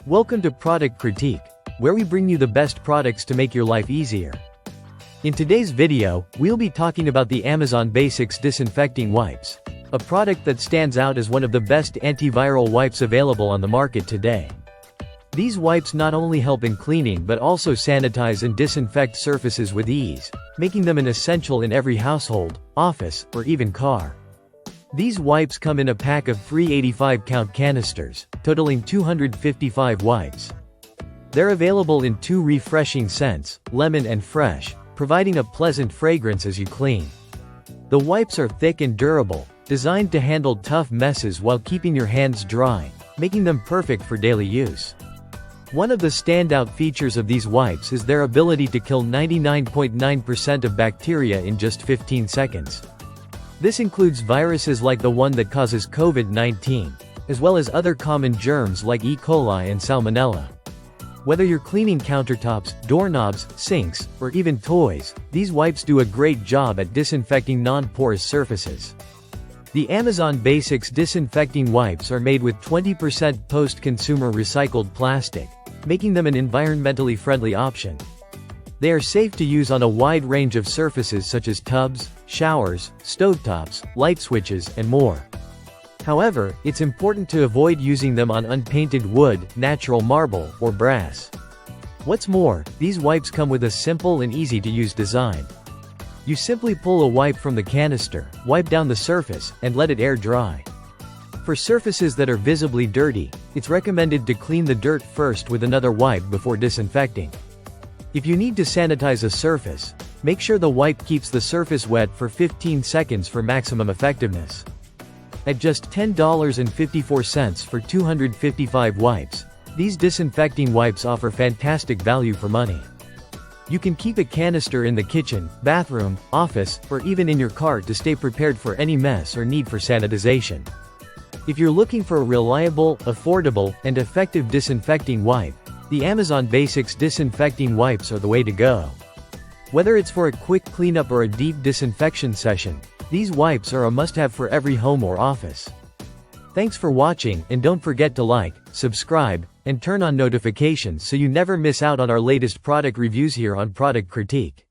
Welcome to Product Critique, where we bring you the best products to make your life easier. In today's video, we'll be talking about the Amazon Basics Disinfecting Wipes, a product that stands out as one of the best antiviral wipes available on the market today. These wipes not only help in cleaning but also sanitize and disinfect surfaces with ease, making them an essential in every household, office, or even car. These wipes come in a pack of 3 85-count canisters, totaling 255 wipes. They're available in 2 refreshing scents, lemon and fresh, providing a pleasant fragrance as you clean. The wipes are thick and durable, designed to handle tough messes while keeping your hands dry, making them perfect for daily use. One of the standout features of these wipes is their ability to kill 99.9% of bacteria in just 15 seconds. This includes viruses like the one that causes COVID-19, as well as other common germs like E. coli and Salmonella. Whether you're cleaning countertops, doorknobs, sinks, or even toys, these wipes do a great job at disinfecting non-porous surfaces. The Amazon Basics Disinfecting Wipes are made with 20% post-consumer recycled plastic, making them an environmentally friendly option. They are safe to use on a wide range of surfaces such as tubs, showers, stovetops, light switches, and more. However, it's important to avoid using them on unpainted wood, natural marble, or brass. What's more, these wipes come with a simple and easy-to-use design. You simply pull a wipe from the canister, wipe down the surface, and let it air dry. For surfaces that are visibly dirty, it's recommended to clean the dirt first with another wipe before disinfecting. If you need to sanitize a surface, make sure the wipe keeps the surface wet for 15 seconds for maximum effectiveness. At just $10.54 for 255 wipes, these disinfecting wipes offer fantastic value for money. You can keep a canister in the kitchen, bathroom, office, or even in your car to stay prepared for any mess or need for sanitization. If you're looking for a reliable, affordable, and effective disinfecting wipe, the Amazon Basics Disinfecting Wipes are the way to go. Whether it's for a quick cleanup or a deep disinfection session, these wipes are a must-have for every home or office. Thanks for watching, and don't forget to like, subscribe, and turn on notifications so you never miss out on our latest product reviews here on Product Critique.